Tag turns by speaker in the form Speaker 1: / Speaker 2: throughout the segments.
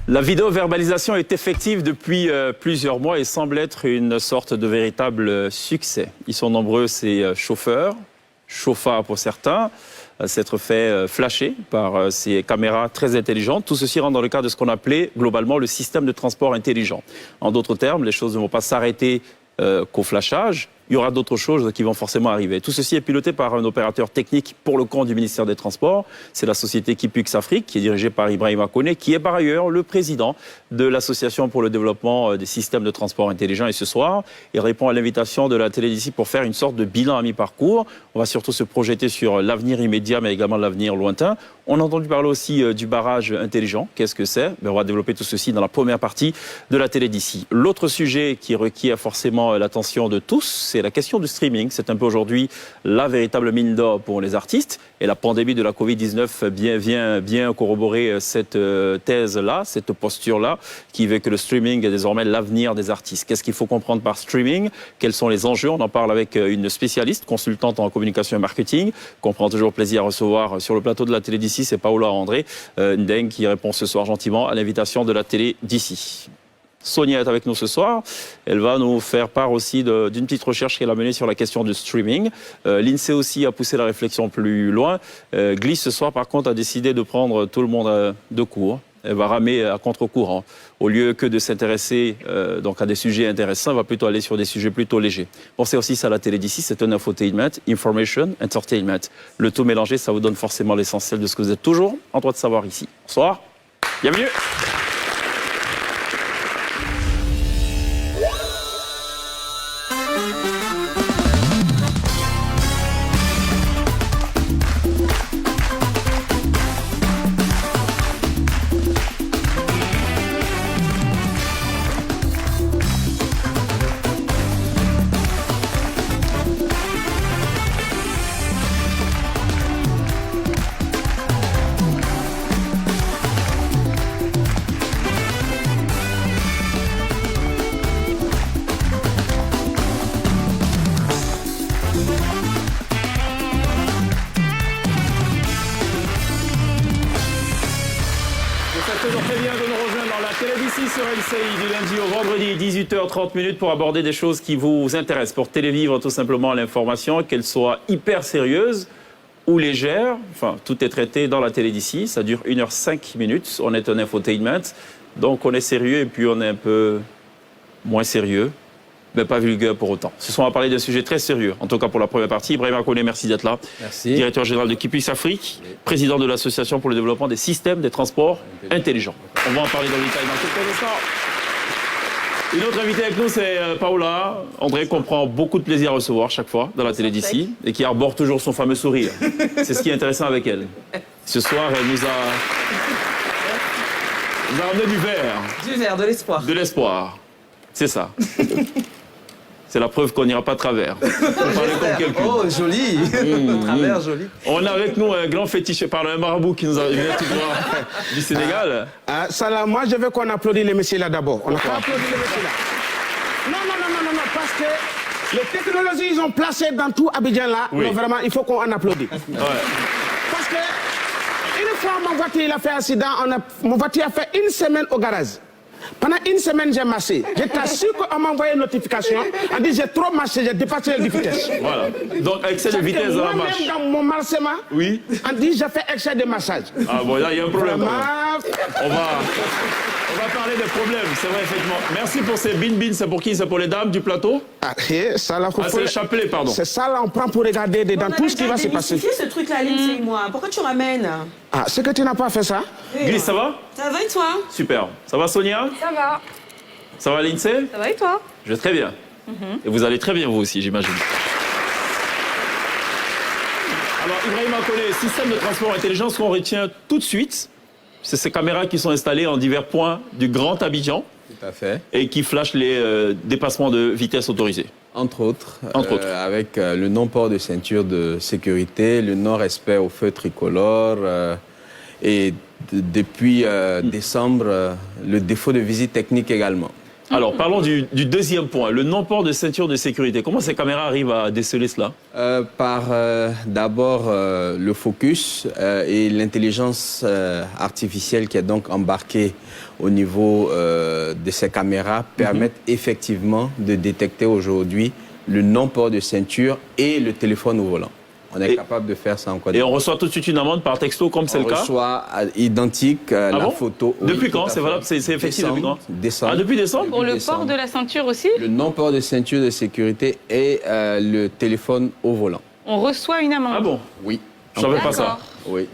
Speaker 1: La vidéo-verbalisation est effective depuis plusieurs mois et semble être une sorte de véritable succès. Ils sont nombreux, ces chauffeurs, chauffards pour certains, à s'être fait flasher par ces caméras très intelligentes. Tout ceci rentre dans le cadre de ce qu'on appelait globalement le système de transport intelligent. En d'autres termes, les choses ne vont pas s'arrêter qu'au flashage. Il y aura d'autres choses qui vont forcément arriver. Tout ceci est piloté par un opérateur technique pour le compte du ministère des Transports. C'est la société Kipux Afrique, qui est dirigée par Ibrahima Koné, qui est par ailleurs le président de l'Association pour le développement des systèmes de transport intelligents. Et ce soir, il répond à l'invitation de la télé d'ici pour faire une sorte de bilan à mi-parcours. On va surtout se projeter sur l'avenir immédiat, mais également l'avenir lointain. On a entendu parler aussi du barrage intelligent. Qu'est-ce que c'est? On va développer tout ceci dans la première partie de la télé d'ici. L'autre sujet qui requiert forcément l'attention de tous, c'est la question du streaming. C'est un peu aujourd'hui la véritable mine d'or pour les artistes. Et la pandémie de la Covid-19 vient bien corroborer cette thèse-là, cette posture-là, qui veut que le streaming est désormais l'avenir des artistes. Qu'est-ce qu'il faut comprendre par streaming? Quels sont les enjeux? On en parle avec une spécialiste, consultante en communication et marketing, qu'on prend toujours plaisir à recevoir sur le plateau de la télé d'ici. C'est Paola André Ndeng qui répond ce soir gentiment à l'invitation de la télé d'ici. Sonia est avec nous ce soir. Elle va nous faire part aussi d'une petite recherche qu'elle a menée sur la question du streaming. L'INSEE aussi a poussé la réflexion plus loin. Glisse ce soir, par contre, a décidé de prendre tout le monde de court. Elle va ramer à contre-courant. Au lieu que de s'intéresser donc à des sujets intéressants, elle va plutôt aller sur des sujets plutôt légers. Pensez aussi ça à la télé d'ici, c'est un infotainment, information, entertainment. Le tout mélangé, ça vous donne forcément l'essentiel de ce que vous êtes toujours en droit de savoir ici. Bonsoir, bienvenue. Du lundi au vendredi, 18h30 pour aborder des choses qui vous intéressent, pour télévivre tout simplement l'information, qu'elle soit hyper sérieuse ou légère. Enfin, tout est traité dans la télé d'ici, ça dure 1h05. On est un infotainment, donc on est sérieux et puis on est un peu moins sérieux, mais pas vulgaire pour autant. Ce soir, on va parler d'un sujet très sérieux, en tout cas pour la première partie. Ibrahima Koné, merci d'être là.
Speaker 2: Merci.
Speaker 1: Directeur général de Kipux Afrique, président de l'Association pour le développement des systèmes de transport intelligents. On va en parler dans le détail dans quelques instants. Une autre invitée avec nous, c'est Paola André, qu'on prend beaucoup de plaisir à recevoir chaque fois dans la télé d'ici et qui arbore toujours son fameux sourire. C'est ce qui est intéressant avec elle. Ce soir, elle nous a amené du verre.
Speaker 3: Du verre, de l'espoir.
Speaker 1: De l'espoir. C'est ça. C'est la preuve qu'on n'ira pas à travers. On parlait comme quelqu'un.
Speaker 3: Oh, joli. Travers, joli.
Speaker 1: On a avec nous un grand fétiche par un marabout qui nous a venu tout droit du Sénégal.
Speaker 2: Salam, moi je veux qu'on applaudisse les messieurs là d'abord. On n'a pas applaudi les messieurs là. Non, parce que les technologies, ils ont placé dans tout Abidjan là.
Speaker 1: Oui.
Speaker 2: Donc vraiment, il faut qu'on en applaudisse.
Speaker 1: Ouais.
Speaker 2: Parce que une fois, mon voiture il a fait accident, mon voiture a fait une semaine au garage. Pendant une semaine, j'ai marché. Je t'assure qu'on m'a envoyé une notification. On dit j'ai trop marché, j'ai dépassé la vitesse.
Speaker 1: Voilà. Donc, excès de vitesse dans la marche.
Speaker 2: Moi-même, dans mon marchement,
Speaker 1: Oui.
Speaker 2: on dit j'ai fait excès de massage.
Speaker 1: Ah bon, là, il y a un problème.
Speaker 2: Vraiment,
Speaker 1: On va parler des problèmes, c'est vrai, effectivement. Merci pour ces bin-bin. C'est pour qui? C'est pour les dames du plateau?
Speaker 2: ça là, faut
Speaker 1: Ah, c'est le chapelet, pardon.
Speaker 2: C'est ça là, on prend pour regarder dans tout ce qui va se passer.
Speaker 4: Ce truc-là, Lindsay et moi. Pourquoi tu ramènes?
Speaker 2: Ah, c'est que tu n'as pas fait ça?
Speaker 1: Glisse, ça va?
Speaker 4: Ça va et toi?
Speaker 1: Super. Ça va, Sonia?
Speaker 5: Ça va.
Speaker 1: Ça va, Lindsay?
Speaker 5: Ça va et toi?
Speaker 1: Je vais très bien. Et vous allez très bien, vous aussi, j'imagine. Alors, Ibrahima Koné, système de transport intelligent, ce qu'on retient tout de suite, c'est ces caméras qui sont installées en divers points du Grand Abidjan.
Speaker 6: Tout à fait.
Speaker 1: Et qui flashent les dépassements de vitesse autorisés.
Speaker 6: Entre autres.
Speaker 1: Entre autres.
Speaker 6: Avec le non-port de ceinture de sécurité, le non-respect au feu tricolore et depuis décembre, le défaut de visite technique également.
Speaker 1: Alors, parlons du deuxième point, le non-port de ceinture de sécurité. Comment ces caméras arrivent à déceler cela?
Speaker 6: Par d'abord le focus et l'intelligence artificielle qui est donc embarquée au niveau de ces caméras permettent effectivement de détecter aujourd'hui le non-port de ceinture et le téléphone au volant. On est capable de faire ça en Côte
Speaker 1: Et
Speaker 6: d'Ivoire.
Speaker 1: on reçoit tout de suite une amende par texto, comme c'est le cas?
Speaker 6: On reçoit identique la
Speaker 1: bon
Speaker 6: photo.
Speaker 1: Depuis
Speaker 6: Oui,
Speaker 1: quand?
Speaker 6: tout à
Speaker 1: C'est
Speaker 6: fait.
Speaker 1: valable? C'est effectif depuis quand?
Speaker 6: Décembre.
Speaker 1: Ah, depuis décembre?
Speaker 5: Pour le
Speaker 6: décembre.
Speaker 5: port de la ceinture aussi,
Speaker 6: Le non-port de ceinture de sécurité et le téléphone au volant.
Speaker 5: on reçoit une amende.
Speaker 1: Ah bon?
Speaker 6: Oui.
Speaker 1: Je savais pas ça.
Speaker 5: D'accord.
Speaker 6: Oui.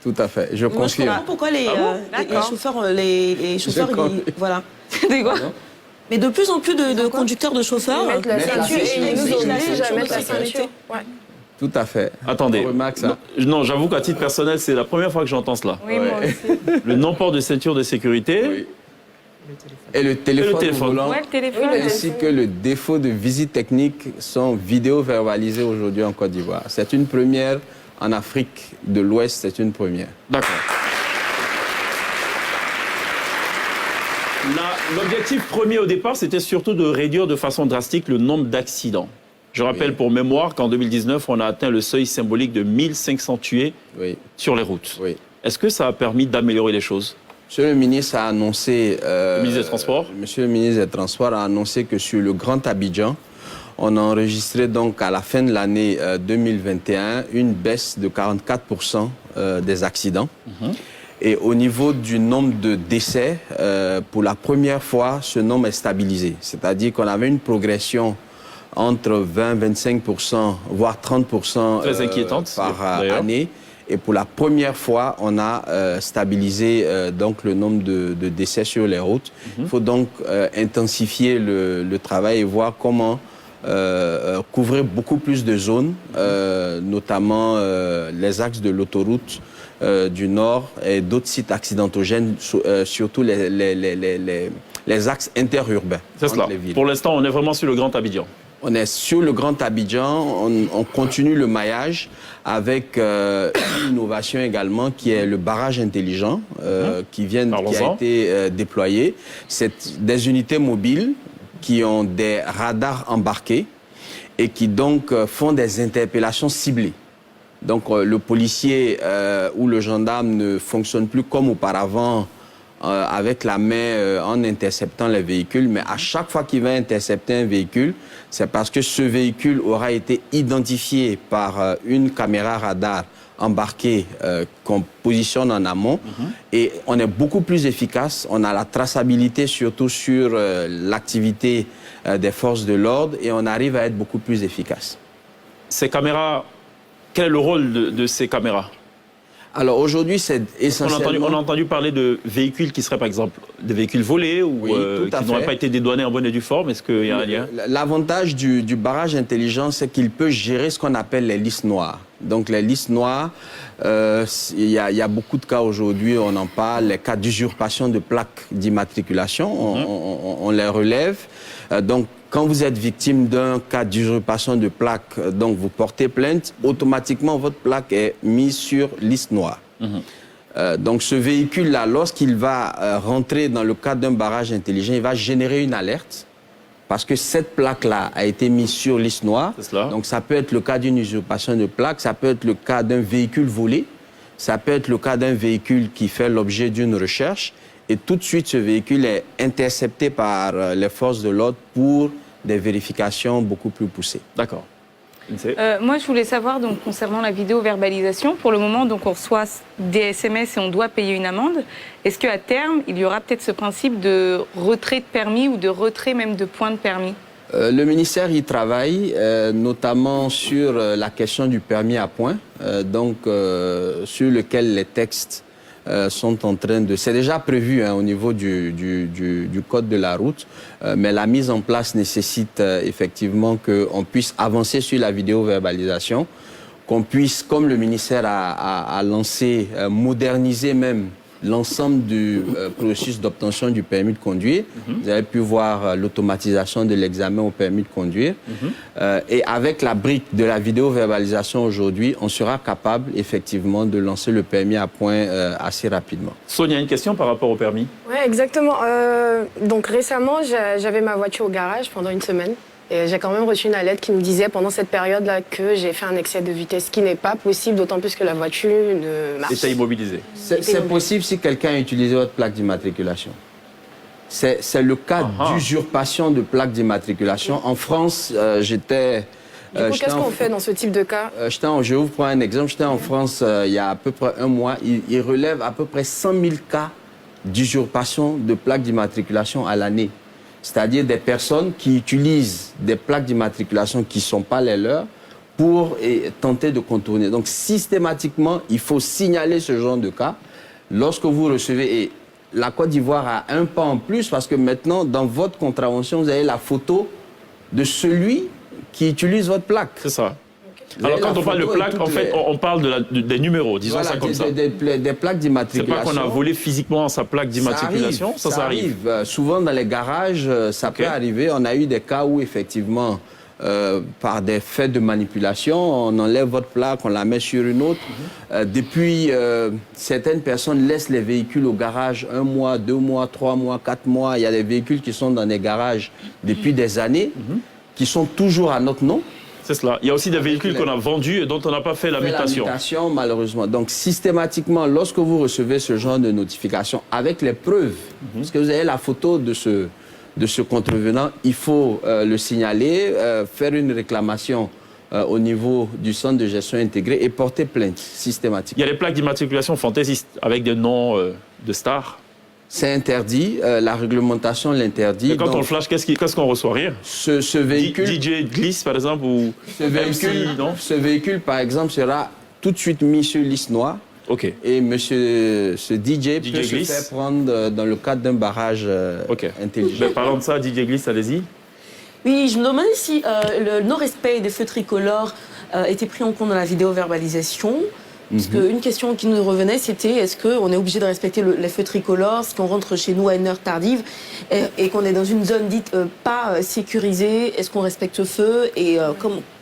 Speaker 6: Tout à fait. Je
Speaker 4: Moi, je
Speaker 6: confirme.
Speaker 4: comprends pourquoi les
Speaker 5: D'accord.
Speaker 4: chauffeurs, les chauffeurs,
Speaker 6: comprends.
Speaker 4: voilà.
Speaker 5: C'est quoi?
Speaker 4: Mais de plus en plus de conducteurs de chauffeurs
Speaker 7: Mettre la ceinture et ils nous
Speaker 4: exigent la
Speaker 7: obligent à
Speaker 4: ceinture
Speaker 7: mettre
Speaker 4: de
Speaker 7: la
Speaker 4: sécurité.
Speaker 7: ceinture. Ouais.
Speaker 6: Tout à fait.
Speaker 1: Attendez.
Speaker 6: On remarque ça.
Speaker 1: Non, j'avoue qu'à titre personnel, c'est la première fois que j'entends cela.
Speaker 5: Oui, moi aussi.
Speaker 1: Le non-port de ceinture de sécurité.
Speaker 6: Oui. Et le téléphone,
Speaker 1: téléphone.
Speaker 6: au volant,
Speaker 5: Ouais, le téléphone.
Speaker 6: ainsi que le défaut de visite technique sont vidéo-verbalisés aujourd'hui en Côte d'Ivoire. C'est une première en Afrique de l'Ouest, c'est une première.
Speaker 1: D'accord. L'objectif premier au départ, c'était surtout de réduire de façon drastique le nombre d'accidents. Je rappelle pour mémoire qu'en 2019, on a atteint le seuil symbolique de 1500 tués
Speaker 6: Oui,
Speaker 1: sur les routes.
Speaker 6: oui.
Speaker 1: Est-ce que ça a permis d'améliorer les choses?
Speaker 6: Monsieur le ministre a annoncé...
Speaker 1: Le ministre des Transports?
Speaker 6: Monsieur le ministre des Transports a annoncé que sur le Grand Abidjan, on a enregistré donc à la fin de l'année 2021 une baisse de 44% des accidents. Et au niveau du nombre de décès, pour la première fois, ce nombre est stabilisé. C'est-à-dire qu'on avait une progression entre 20-25%, voire 30%
Speaker 1: Très inquiétante,
Speaker 6: par
Speaker 1: d'ailleurs.
Speaker 6: année. Et pour la première fois, on a stabilisé donc le nombre de décès sur les routes. Il faut donc intensifier le travail et voir comment couvrir beaucoup plus de zones, notamment les axes de l'autoroute du Nord et d'autres sites accidentogènes, surtout les axes interurbains.
Speaker 1: C'est
Speaker 6: entre
Speaker 1: cela.
Speaker 6: les villes.
Speaker 1: Pour l'instant, on est vraiment sur le Grand Abidjan.
Speaker 6: On est sur le Grand Abidjan, on continue le maillage avec une innovation également qui est le barrage intelligent qui a été déployé. C'est des unités mobiles qui ont des radars embarqués et qui donc font des interpellations ciblées. Donc le policier ou le gendarme ne fonctionne plus comme auparavant avec la main en interceptant les véhicules, mais à chaque fois qu'il va intercepter un véhicule, c'est parce que ce véhicule aura été identifié par une caméra radar embarquée qu'on positionne en amont et on est beaucoup plus efficace. On a la traçabilité surtout sur l'activité des forces de l'ordre et on arrive à être beaucoup plus efficace.
Speaker 1: Ces caméras, quel est le rôle de ces caméras?
Speaker 6: Alors aujourd'hui, c'est essentiellement...
Speaker 1: On a entendu parler de véhicules qui seraient par exemple des véhicules volés ou
Speaker 6: Oui, tout à
Speaker 1: qui n'auraient
Speaker 6: fait.
Speaker 1: pas été dédouanés en bonne et due forme. Est-ce qu'il y a un lien?
Speaker 6: L'avantage du barrage intelligent, c'est qu'il peut gérer ce qu'on appelle les listes noires. Donc les listes noires, il y a beaucoup de cas aujourd'hui, on en parle, les cas d'usurpation de plaques d'immatriculation, on les relève. Donc quand vous êtes victime d'un cas d'usurpation de plaque, donc vous portez plainte, automatiquement votre plaque est mise sur liste noire. Donc ce véhicule-là, lorsqu'il va rentrer dans le cadre d'un barrage intelligent, il va générer une alerte parce que cette plaque-là a été mise sur liste noire. Donc ça peut être le cas d'une usurpation de plaque, ça peut être le cas d'un véhicule volé, ça peut être le cas d'un véhicule qui fait l'objet d'une recherche et tout de suite ce véhicule est intercepté par les forces de l'ordre pour des vérifications beaucoup plus poussées.
Speaker 1: D'accord.
Speaker 5: Moi, je voulais savoir, donc, concernant la vidéo-verbalisation, pour le moment, donc, on reçoit des SMS et on doit payer une amende. Est-ce qu'à terme, il y aura peut-être ce principe de retrait de permis ou de retrait même de points de permis?
Speaker 6: Le ministère y travaille, notamment sur la question du permis à points, sur lequel les textes sont en train de... C'est déjà prévu au niveau du code de la route, mais la mise en place nécessite effectivement qu'on puisse avancer sur la vidéo-verbalisation, qu'on puisse, comme le ministère a lancé, moderniser même l'ensemble du processus d'obtention du permis de conduire. Vous avez pu voir l'automatisation de l'examen au permis de conduire. Et avec la brique de la vidéo-verbalisation aujourd'hui, on sera capable effectivement de lancer le permis à point assez rapidement.
Speaker 1: Sonia, une question par rapport au permis?
Speaker 7: Oui, exactement. Donc récemment, j'avais ma voiture au garage pendant une semaine. Et j'ai quand même reçu une lettre qui me disait pendant cette période-là que j'ai fait un excès de vitesse, ce qui n'est pas possible, d'autant plus que la voiture ne marche.
Speaker 1: Était immobilisé.
Speaker 6: C'est possible si quelqu'un a utilisé votre plaque d'immatriculation. C'est le cas d'usurpation de plaque d'immatriculation. En France, j'étais...
Speaker 7: Du coup, qu'est-ce qu'on fait dans ce type de cas?
Speaker 6: Je vous prends un exemple. J'étais en France il y a à peu près un mois. Il relève à peu près 100 000 cas d'usurpation de plaques d'immatriculation à l'année. C'est-à-dire des personnes qui utilisent des plaques d'immatriculation qui ne sont pas les leurs pour tenter de contourner. Donc, systématiquement, il faut signaler ce genre de cas lorsque vous recevez... Et la Côte d'Ivoire a un pas en plus parce que maintenant, dans votre contravention, vous avez la photo de celui qui utilise votre plaque.
Speaker 1: C'est ça. Alors, quand on parle de plaques, en fait, on parle des numéros, disons ça comme ça.
Speaker 6: Des plaques d'immatriculation.
Speaker 1: C'est pas qu'on a volé physiquement sa plaque d'immatriculation, ça arrive.
Speaker 6: Souvent, dans les garages, ça peut arriver. On a eu des cas où, effectivement, par des faits de manipulation, on enlève votre plaque, on la met sur une autre. Depuis, certaines personnes laissent les véhicules au garage 1 mois, 2 mois, 3 mois, 4 mois. Il y a des véhicules qui sont dans des garages depuis des années, qui sont toujours à notre nom.
Speaker 1: C'est cela. Il y a aussi des véhicules qu'on a vendus et dont on n'a pas fait la mutation.
Speaker 6: La mutation, malheureusement. Donc, systématiquement, lorsque vous recevez ce genre de notification, avec les preuves, parce que vous avez la photo de ce contrevenant, il faut le signaler, faire une réclamation au niveau du centre de gestion intégré et porter plainte systématiquement.
Speaker 1: Il y a des plaques d'immatriculation fantaisistes avec des noms de stars.
Speaker 6: C'est interdit, la réglementation l'interdit.
Speaker 1: Et quand on le flash, qu'est-ce qu'on reçoit? Rien.
Speaker 6: Ce véhicule...
Speaker 1: DJ Gliss, par exemple, ou
Speaker 6: ce véhicule, par exemple, sera tout de suite mis sur liste noire.
Speaker 1: OK.
Speaker 6: Et ce DJ peut se faire prendre dans le cadre d'un barrage intelligent.
Speaker 1: Ben, parlant de ça, DJ Gliss, allez-y.
Speaker 4: Oui, je me demandais si le non-respect des feux tricolores était pris en compte dans la vidéo-verbalisation. Parce qu'une question qui nous revenait, c'était est-ce qu'on est obligé de respecter les feux tricolores si on rentre chez nous à une heure tardive et qu'on est dans une zone dite pas sécurisée? Est-ce qu'on respecte le feu? Et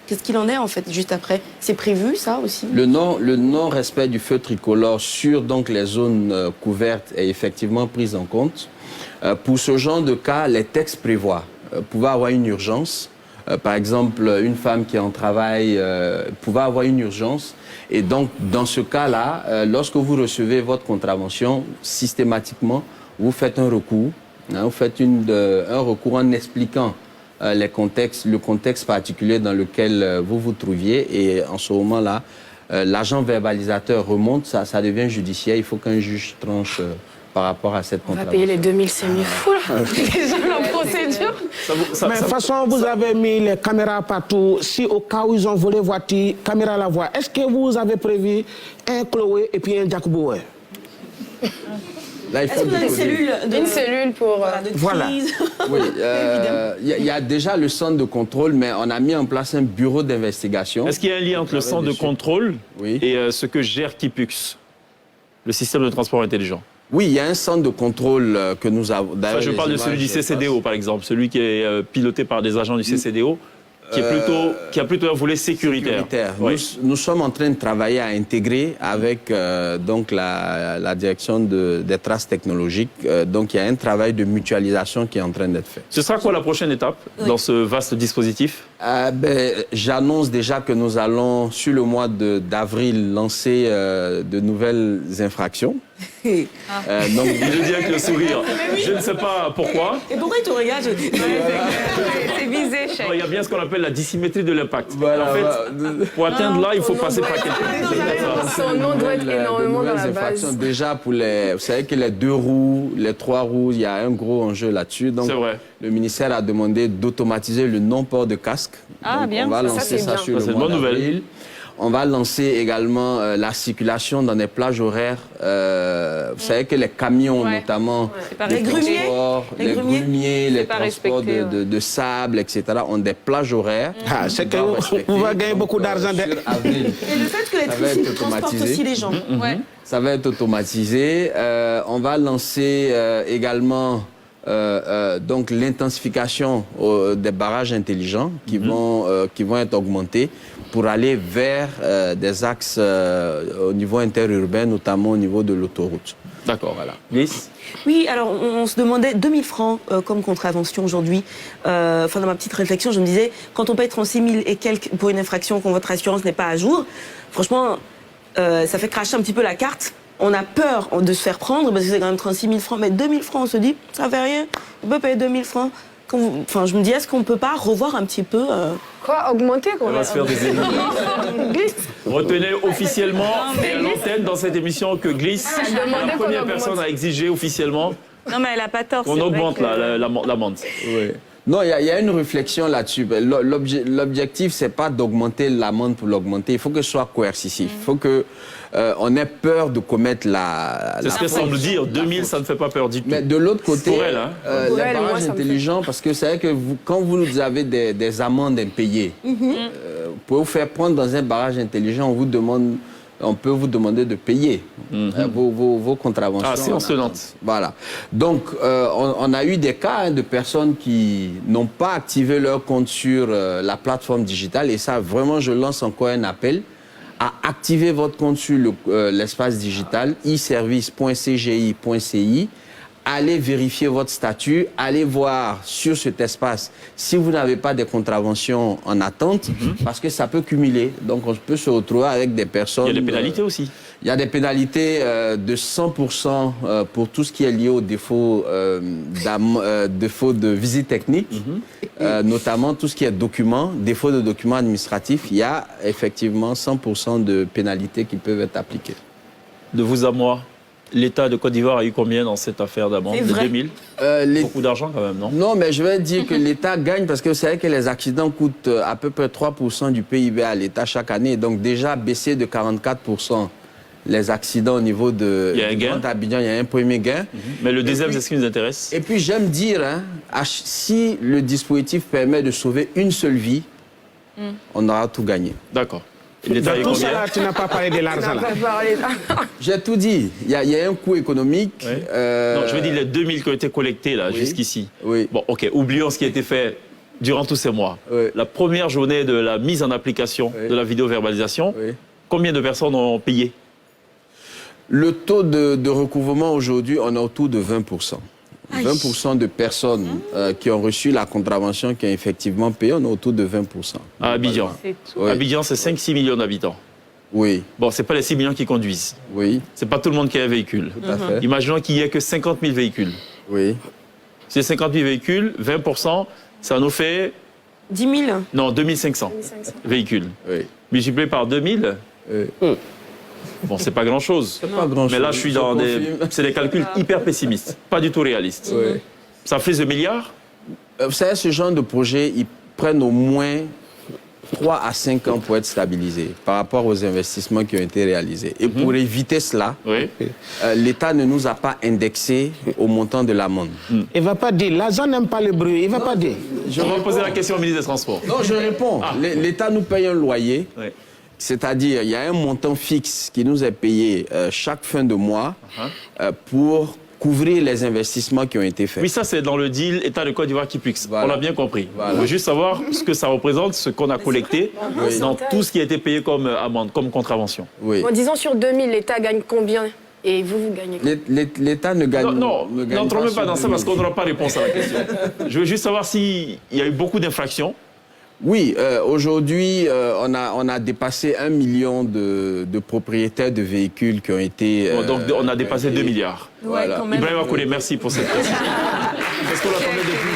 Speaker 4: qu'est-ce qu'il en est en fait juste après? C'est prévu ça aussi? Le
Speaker 6: non-respect du feu tricolore sur donc, les zones couvertes est effectivement pris en compte. Pour ce genre de cas, les textes prévoient. Pouvait avoir une urgence. Par exemple, une femme qui est en travail pouvait avoir une urgence. Et donc, dans ce cas-là, lorsque vous recevez votre contravention, systématiquement, vous faites un recours. Vous faites un recours en expliquant le contexte particulier dans lequel vous vous trouviez. Et en ce moment-là, l'agent verbalisateur remonte, ça devient judiciaire. Il faut qu'un juge tranche par rapport à cette contravention.
Speaker 7: On va payer les 2000, c'est mis fou là. Déjà la procédure.
Speaker 2: Mais de toute façon, vous avez mis les caméras partout. Si au cas où ils ont volé voiture, caméra la voie. Est-ce que vous avez prévu un Chloé et puis un Jacobo?
Speaker 4: Est-ce que vous avez
Speaker 7: une cellule pour...
Speaker 2: Voilà.
Speaker 6: Oui, il y a déjà le centre de contrôle, mais on a mis en place un bureau d'investigation.
Speaker 1: Est-ce qu'il y a un lien entre le centre de contrôle et ce que gère Kipux, le système de transport intelligent?
Speaker 6: Oui, il y a un centre de contrôle que nous avons.
Speaker 1: Enfin, je parle de celui du CCDO, par exemple, celui qui est piloté par des agents du CCDO, qui a plutôt un volet sécuritaire.
Speaker 6: Oui. Nous sommes en train de travailler à intégrer avec donc la direction des traces technologiques. Donc il y a un travail de mutualisation qui est en train d'être fait.
Speaker 1: Ce sera quoi la prochaine étape dans ce vaste dispositif?
Speaker 6: J'annonce déjà que nous allons, sur le mois d'avril, lancer de nouvelles infractions.
Speaker 1: Donc, je dis avec le sourire. Je ne sais pas pourquoi.
Speaker 4: Et pourquoi il te regarde?
Speaker 5: C'est visé, chef.
Speaker 1: Il y a bien ce qu'on appelle la dissymétrie de l'impact. Voilà, en fait, pour atteindre là, il faut passer par quelque chose.
Speaker 7: Son nom doit être énormément dans la base.
Speaker 6: Déjà, vous savez que les 2 roues, les 3 roues, il y a un gros enjeu là-dessus. Donc, le ministère a demandé d'automatiser le non-port de casque.
Speaker 5: Ah,
Speaker 6: donc,
Speaker 5: bien.
Speaker 6: on va lancer ça sur le mois d'avril. On va lancer également la circulation dans des plages horaires. Vous savez que les camions, notamment,
Speaker 4: Les grumiers,
Speaker 6: les grumiers, les
Speaker 5: pas
Speaker 6: transports
Speaker 5: respecté,
Speaker 6: de sable, etc., ont des plages horaires.
Speaker 2: Ah, c'est qu'on va gagner beaucoup d'argent.
Speaker 6: Sur avril.
Speaker 4: Et le fait que les
Speaker 6: Ça va être
Speaker 4: Tricycles transportent
Speaker 6: automatisé.
Speaker 4: aussi les gens.
Speaker 5: Ouais.
Speaker 6: Ça va être automatisé. On va lancer également donc l'intensification des barrages intelligents qui vont être augmentés pour aller vers des axes au niveau interurbain, notamment au niveau de l'autoroute.
Speaker 1: D'accord, voilà. Lys?
Speaker 4: Oui, alors on se demandait 2000 francs comme contravention aujourd'hui. Enfin, dans ma petite réflexion, je me disais, quand on paye 36 000 et quelques pour une infraction quand votre assurance n'est pas à jour, franchement, ça fait cracher un petit peu la carte. On a peur de se faire prendre parce que c'est quand même 36 000 francs. Mais 2000 francs, on se dit, ça fait rien, on peut payer 2000 francs. Enfin, je me dis, est-ce qu'on ne peut pas revoir un petit peu
Speaker 7: Quoi, augmenter quoi?
Speaker 1: On va se faire des ennemis. Retenez officiellement et à l'antenne dans cette émission que Glisse est la première personne à exiger officiellement
Speaker 5: Non, mais elle a pas tort.
Speaker 1: qu'on
Speaker 5: c'est vrai
Speaker 1: augmente
Speaker 5: que-
Speaker 1: l'amende.
Speaker 6: Oui. Non, il y a une réflexion là-dessus. L'objectif, c'est pas d'augmenter l'amende pour l'augmenter. Il faut que ce soit coercitif. Il faut que on ait peur de commettre la.
Speaker 1: C'est ce qu'elle semble dire. 2000, ça ne fait pas peur du tout.
Speaker 6: Mais de l'autre côté,
Speaker 1: Pour elle, hein.
Speaker 7: Pour
Speaker 6: les
Speaker 7: elle, moi,
Speaker 6: barrages
Speaker 7: ça me fait
Speaker 6: intelligents, parce que c'est vrai que quand vous avez des amendes impayées, vous pouvez vous faire prendre dans un barrage intelligent, on peut vous demander de payer vos contraventions.
Speaker 1: Ah, séance tenante.
Speaker 6: Voilà. Donc, on a eu des cas de personnes qui n'ont pas activé leur compte sur la plateforme digitale. Et ça, vraiment, je lance encore un appel à activer votre compte sur l'espace digital e-service.cgi.ci. Allez vérifier votre statut, allez voir sur cet espace si vous n'avez pas des contraventions en attente, parce que ça peut cumuler. Donc, on peut se retrouver avec des personnes...
Speaker 1: Il y a des pénalités aussi.
Speaker 6: Il y a des pénalités de 100% pour tout ce qui est lié au défaut, défaut de visite technique, notamment tout ce qui est documents, défaut de documents administratifs. Il y a effectivement 100% de pénalités qui peuvent être appliquées.
Speaker 1: De vous à moi, l'État de Côte d'Ivoire a eu combien dans cette affaire d'amende?
Speaker 4: C'est
Speaker 1: De
Speaker 4: vrai.
Speaker 1: 2000? Beaucoup d'argent quand même, non?
Speaker 6: Non, mais je vais dire que l'État gagne parce que vous savez que les accidents coûtent à peu près 3% du PIB à l'État chaque année. Donc déjà baisser de 44% les accidents au niveau de
Speaker 1: Il y a un gain.
Speaker 6: Grand Abidjan, il y a un premier gain.
Speaker 1: Mais le deuxième, c'est ce qui nous intéresse.
Speaker 6: Et puis j'aime dire, hein, si le dispositif permet de sauver une seule vie, on aura tout gagné.
Speaker 1: D'accord. L'État a eu
Speaker 2: Tout ça
Speaker 1: combien?
Speaker 2: là, tu n'as pas parlé de l'argent là.
Speaker 6: J'ai tout dit. Il y a un coût économique.
Speaker 1: Oui. Non, je veux dire les 2000 qui ont été collectés là,
Speaker 6: Oui.
Speaker 1: jusqu'ici.
Speaker 6: Oui.
Speaker 1: Bon, ok, oublions ce qui a été fait durant tous ces mois.
Speaker 6: Oui.
Speaker 1: La première journée de la mise en application
Speaker 6: Oui.
Speaker 1: de la vidéo-verbalisation,
Speaker 6: Oui.
Speaker 1: combien de personnes ont payé?
Speaker 6: Le taux de recouvrement aujourd'hui, on est autour de 20%. 20% de personnes qui ont reçu la contravention, qui ont effectivement payé, on est autour de 20%.
Speaker 1: À Abidjan.
Speaker 5: C'est tout.
Speaker 6: Oui.
Speaker 1: Abidjan, c'est 5-6 millions d'habitants.
Speaker 6: Oui,
Speaker 1: Bon, c'est pas les 6 millions qui conduisent.
Speaker 6: oui,
Speaker 1: C'est pas tout le monde qui a un véhicule.
Speaker 6: tout à fait.
Speaker 1: Imaginons qu'il n'y ait que 50 000 véhicules.
Speaker 6: Oui.
Speaker 1: Ces 50 000 véhicules, 20%, ça nous fait
Speaker 4: 10 000.
Speaker 1: non 2500 véhicules.
Speaker 6: Oui.
Speaker 1: Multiplié par 2000, bon, c'est pas grand-chose.
Speaker 6: C'est pas grand-chose.
Speaker 1: Mais là, je suis dans des...
Speaker 6: confirme.
Speaker 1: C'est des calculs hyper pessimistes, pas du tout réalistes.
Speaker 6: Oui.
Speaker 1: Ça fait 2 milliards?
Speaker 6: Vous savez, ce genre de projet, ils prennent au moins 3 à 5 ans pour être stabilisés par rapport aux investissements qui ont été réalisés. Et pour éviter cela,
Speaker 1: Oui.
Speaker 6: l'État ne nous a pas indexé au montant de l'amende.
Speaker 2: Il ne va pas dire, l'argent n'aime pas le bruit, il ne va pas dire.
Speaker 1: Je vais poser la question au ministre des Transports.
Speaker 6: Non, je réponds. L'État nous paye un loyer.
Speaker 1: Oui.
Speaker 6: C'est-à-dire, il y a un montant fixe qui nous est payé chaque fin de mois pour couvrir les investissements qui ont été faits.
Speaker 1: Oui, ça, c'est dans le deal État de Côte d'Ivoire qui puxe.
Speaker 6: Voilà.
Speaker 1: On l'a bien compris.
Speaker 6: Voilà.
Speaker 1: On veut juste savoir ce que ça représente, ce qu'on a collecté
Speaker 6: Oui.
Speaker 1: dans tout ce qui a été payé comme amende, comme contravention.
Speaker 6: Oui.
Speaker 7: En disant sur 2000, l'État gagne combien? Et vous gagnez combien?
Speaker 6: L'État ne gagne,
Speaker 1: Non,
Speaker 6: ne gagne
Speaker 1: n'entrons même pas dans ça
Speaker 6: sur
Speaker 1: parce qu'on n'aura pas réponse à la question. Je veux juste savoir s'il y a eu beaucoup d'infractions.
Speaker 6: Oui, aujourd'hui, on a dépassé 1 million de propriétaires de véhicules qui ont été...
Speaker 1: Donc, on a dépassé 2 milliards.
Speaker 6: Voilà.
Speaker 4: quand même.
Speaker 1: Ibrahim Akoulé, merci pour cette question. Parce qu'on l'attendait depuis.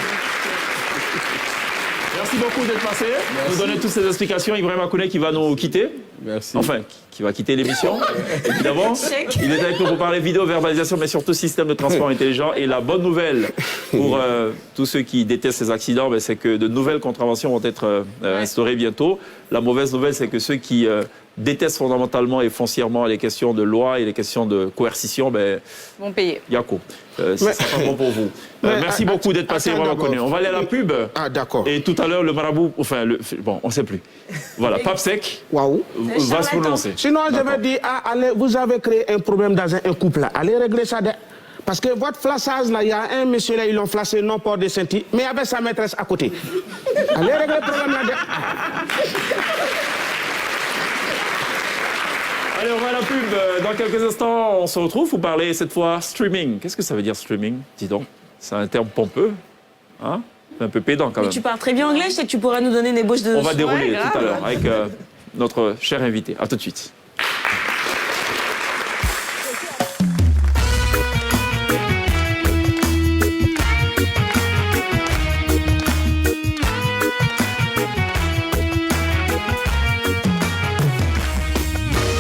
Speaker 1: Merci beaucoup d'être passé, de nous donner toutes ces explications. Ibrahim Akoulé qui va nous quitter.
Speaker 6: Merci.
Speaker 1: Enfin, qui va quitter l'émission, évidemment. Il est avec nous pour parler vidéo, verbalisation, mais surtout système de transport intelligent. Et la bonne nouvelle pour tous ceux qui détestent ces accidents, ben, c'est que de nouvelles contraventions vont être instaurées bientôt. La mauvaise nouvelle, c'est que ceux qui détestent fondamentalement et foncièrement les questions de loi et les questions de coercition, ben,
Speaker 5: Vont payer.
Speaker 1: Yako, ce sera pas bon pour vous. Merci beaucoup d'être passé, vraiment connu. On va aller à la pub.
Speaker 2: Ah, d'accord.
Speaker 1: Et tout à l'heure, le marabout, enfin, bon, on ne sait plus. Voilà, Pape Sec
Speaker 2: Waouh.
Speaker 1: va se prononcer.
Speaker 2: Sinon, je vais dire, ah, allez, vous avez créé un problème dans un couple là. Allez régler ça. Parce que votre flashage là, il y a un monsieur là, ils l'ont flashé non port de ceinture, mais avec sa maîtresse à côté. Allez régler le problème là.
Speaker 1: Allez, on va à la pub. Dans quelques instants, on se retrouve pour parler cette fois streaming. Qu'est-ce que ça veut dire streaming? Dis donc, c'est un terme pompeux. Hein? Un peu pédant quand
Speaker 4: Mais
Speaker 1: même.
Speaker 4: tu parles très bien anglais, je sais que tu pourras nous donner une ébauche de...
Speaker 1: On va dérouler
Speaker 5: grave.
Speaker 1: tout à l'heure avec notre cher invité. À tout de suite.